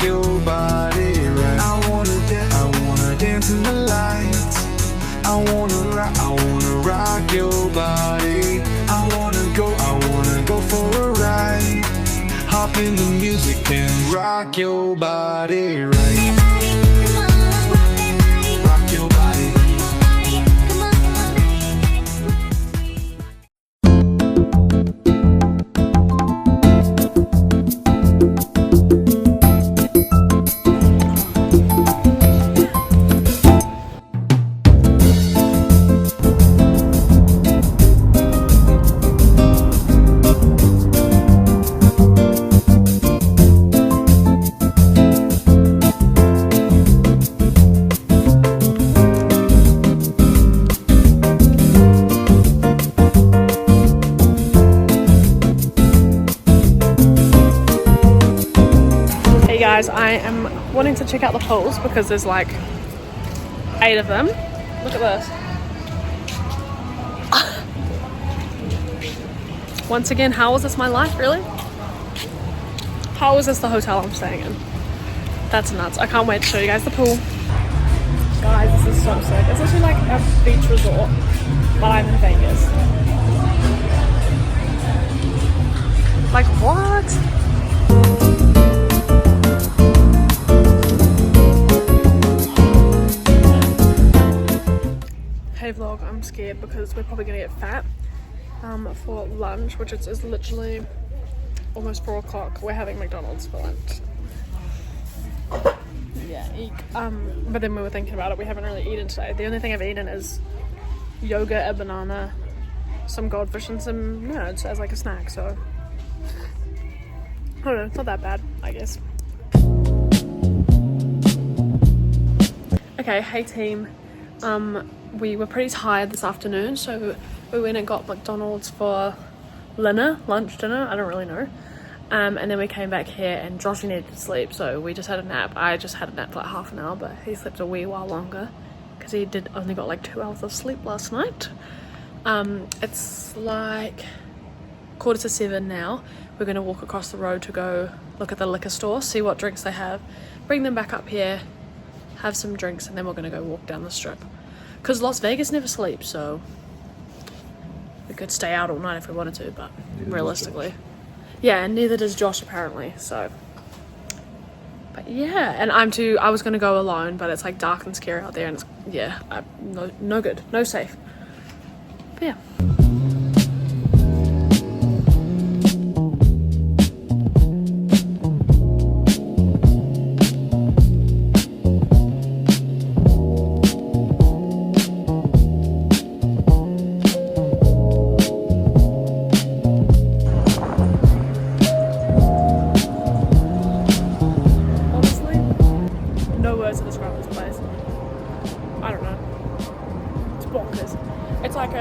your body right. I wanna dance in the lights. I wanna rock your body. I wanna go for a ride. Hop in the music and rock your body right. Rock your body. Guys, I am wanting to check out the pools because there's like 8 of them. Look at this. Once again, how is this my life, really? How is this the hotel I'm staying in? That's nuts. I can't wait to show you guys the pool. Guys, this is so sick. It's actually like a beach resort, but I'm in Vegas. Like, what? Hey vlog, I'm scared because we're probably gonna get fat for lunch, which is literally almost 4 o'clock. We're having McDonald's for lunch. Yeah, eek. But then we were thinking about it, we haven't really eaten today. The only thing I've eaten is yogurt, a banana, some goldfish and some nerds as like a snack, so I don't know, it's not that bad, I guess. Okay, hey team. We were pretty tired this afternoon, so we went and got McDonald's for lunch, dinner, I don't really know. And then we came back here and Joshy needed to sleep, so we just had a nap. I just had a nap for like half an hour, but he slept a wee while longer because he only got like 2 hours of sleep last night. It's like 6:45 now. We're gonna walk across the road to go look at the liquor store, see what drinks they have, bring them back up here, have some drinks, and then we're gonna go walk down the strip. Because Las Vegas never sleeps, so we could stay out all night if we wanted to, but realistically. Yeah, and neither does Josh apparently, so. But yeah, and I was gonna go alone, but it's like dark and scary out there, and it's, yeah, no good, no safe. But yeah.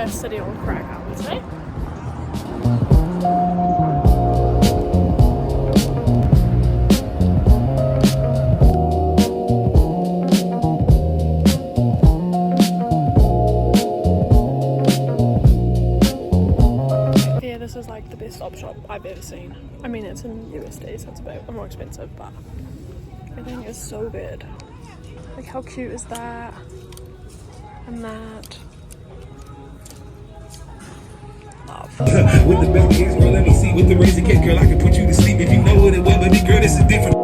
City on crack, I would say. Yeah, this is like the best op shop I've ever seen. I mean, it's in USD, so it's a bit more expensive, but everything is so good. Like, how cute is that? And that. With the back against, girl, let me see. With the razor case, girl, I can put you to sleep if you know what it was. But girl, this is different.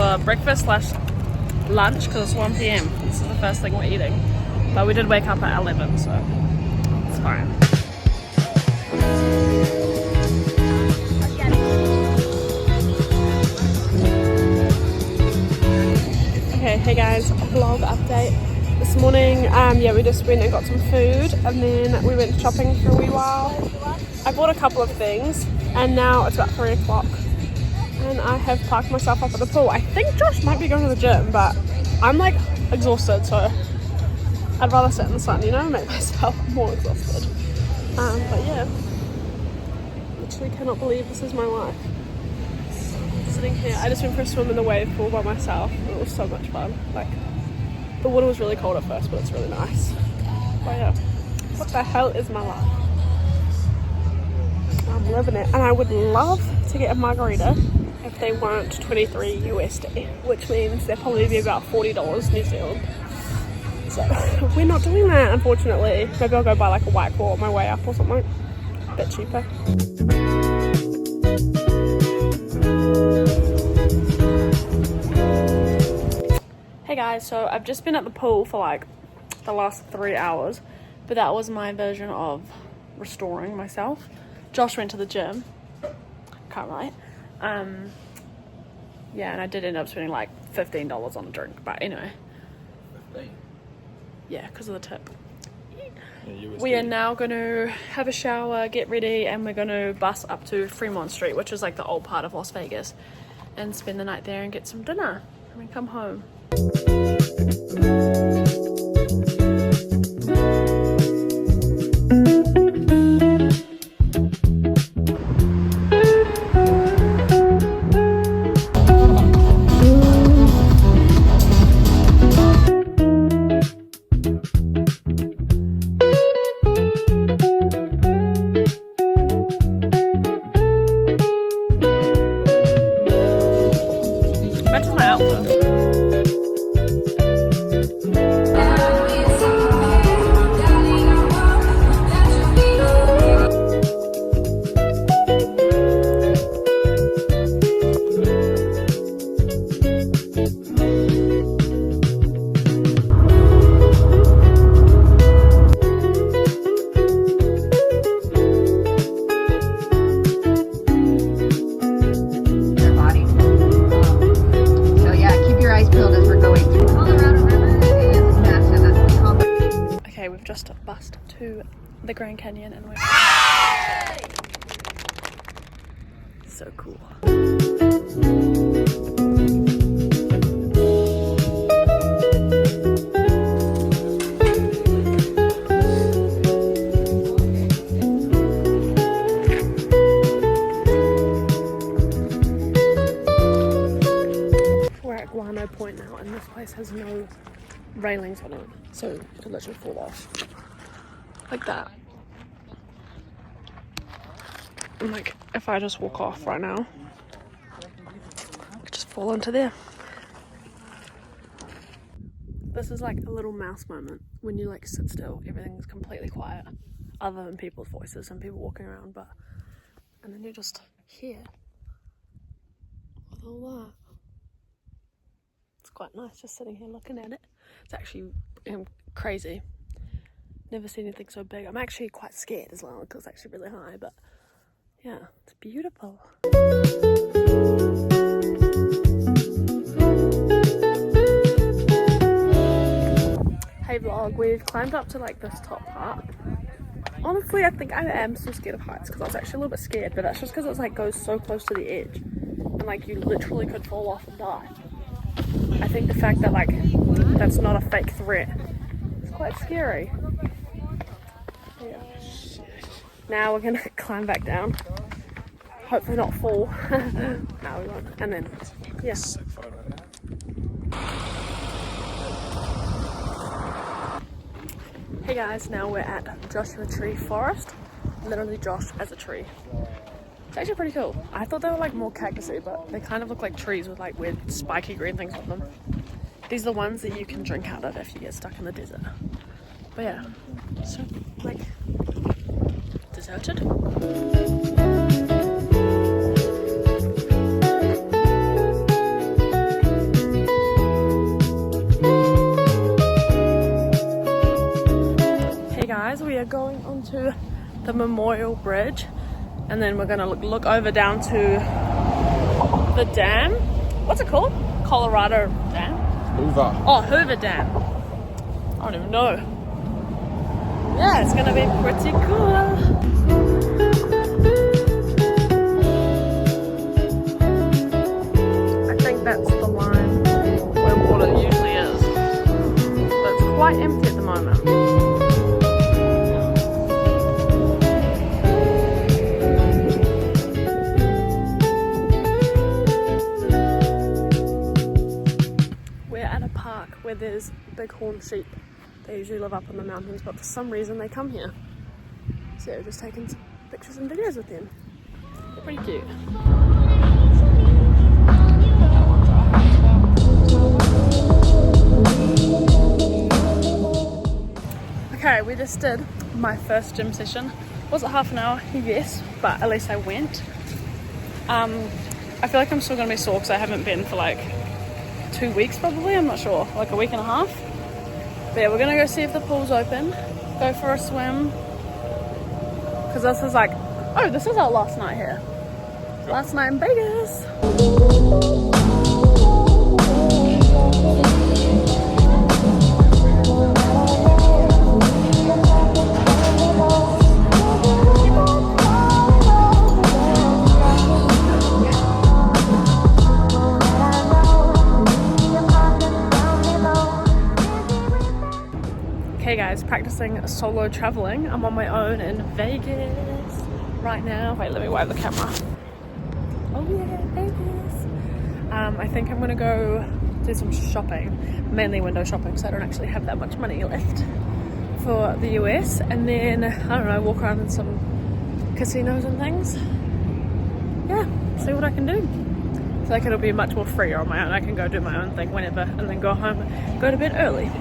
for breakfast slash lunch because it's 1 p.m. This is the first thing we're eating. But we did wake up at 11, so it's fine. Okay, hey guys, vlog update. This morning, yeah, we just went and got some food and then we went shopping for a wee while. I bought a couple of things and now it's about 3 o'clock and I have parked myself up at the pool. I think Josh might be going to the gym, but I'm like exhausted, so I'd rather sit in the sun, you know, make myself more exhausted. But yeah, literally cannot believe this is my life. Sitting here, I just went for a swim in the wave pool by myself. It was so much fun. Like, the water was really cold at first, but it's really nice. But yeah, what the hell is my life? I'm living it. And I would love to get a margarita if they weren't 23 USD, which means they'll probably be about $40 New Zealand. So we're not doing that, unfortunately. Maybe I'll go buy like a White Claw on my way up or something. A bit cheaper. Hey guys, so I've just been at the pool for like the last 3 hours, but that was my version of restoring myself. Josh went to the gym, can't relate. Yeah, and I did end up spending like $15 on a drink, but anyway. 15? Yeah, because of the tip. Yeah, we are now going to have a shower, get ready, and we're going to bus up to Fremont Street, which is like the old part of Las Vegas, and spend the night there and get some dinner and then come home. Matches my outfit. Just bust to the Grand Canyon and we're so cool. We're at Guano Point now and this place has no railings on it, so it could literally fall off like that. And like if I just walk off right now, I could just fall into there. This is like a little mouse moment when you like sit still, everything's completely quiet other than people's voices and people walking around, but and then you're just here with all that. It's quite nice just sitting here looking at it. It's actually crazy. Never seen anything so big. I'm actually quite scared as well because it's actually really high, but yeah, it's beautiful. Hey vlog, we've climbed up to like this top part. Honestly, I think I am still scared of heights because I was actually a little bit scared, but that's just because it's like goes so close to the edge and like you literally could fall off and die. I think the fact that like that's not a fake threat is quite scary. Yeah. Now we're gonna climb back down. Hopefully not fall. No, we won't. And then, yes. Hey guys, now we're at Joshua Tree Forest. Literally Josh as a tree. It's actually pretty cool. I thought they were like more cactusy, but they kind of look like trees with like weird spiky green things on them. These are the ones that you can drink out of if you get stuck in the desert. But yeah, so like deserted. the Memorial Bridge, and then we're gonna look over down to the dam. What's it called? Colorado Dam? Hoover. Oh, Hoover Dam. I don't even know. Yeah, it's gonna be pretty cool. I think that's the line where water usually is. But it's quite empty at the moment. We're at a park where there's bighorn sheep. They usually live up in the mountains, but for some reason they come here. So we're just taking some pictures and videos with them. They're pretty cute. Okay, we just did my first gym session. Was it half an hour? Yes, but at least I went. I feel like I'm still gonna be sore because I haven't been for like 2 weeks probably, I'm not sure, like a week and a half. But yeah, we're gonna go see if the pool's open, go for a swim, because this is like, oh, this is our last night here. Last night in Vegas. Hey guys, practicing solo traveling. I'm on my own in Vegas right now. Wait, let me wipe the camera. Oh yeah, Vegas. I think I'm gonna go do some shopping, mainly window shopping, so I don't actually have that much money left for the US. And then, I don't know, walk around in some casinos and things. Yeah, see what I can do. I feel like it'll be much more freer on my own. I can go do my own thing whenever and then go home, go to bed early.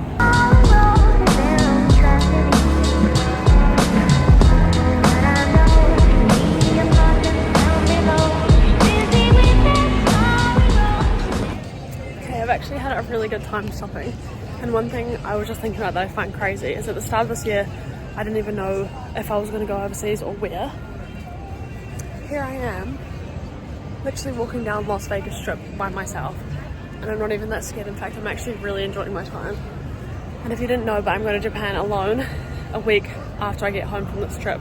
I've actually had a really good time shopping, and one thing I was just thinking about that I find crazy is at the start of this year I didn't even know if I was going to go overseas or where. Here I am literally walking down Las Vegas Strip by myself, and I'm not even that scared. In fact, I'm actually really enjoying my time. And if you didn't know, but I'm going to Japan alone a week after I get home from this trip,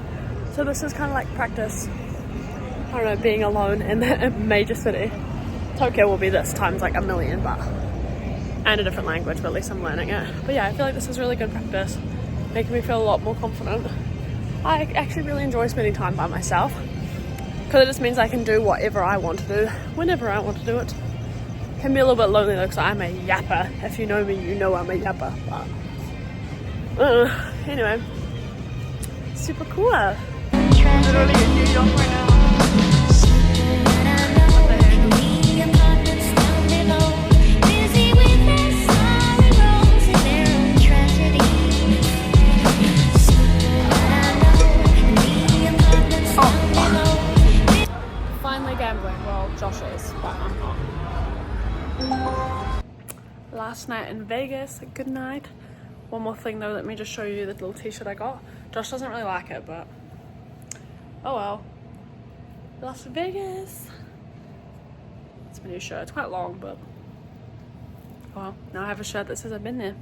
so this is kind of like practice, I don't know, being alone in a major city. Tokyo will be this times like a million, but and a different language, but at least I'm learning it. But yeah, I feel like this is really good practice, making me feel a lot more confident. I actually really enjoy spending time by myself because it just means I can do whatever I want to do whenever I want to do it. Can be a little bit lonely though because I'm a yapper. If you know me, you know I'm a yapper. But anyway, super cool. Literally in New York right now. Gambling, well, Josh is, but I'm not. Last night in Vegas, good night. One more thing though, let me just show you the little t-shirt I got. Josh doesn't really like it, but oh well. Las Vegas. It's my new shirt, it's quite long, but oh well, now I have a shirt that says I've been there.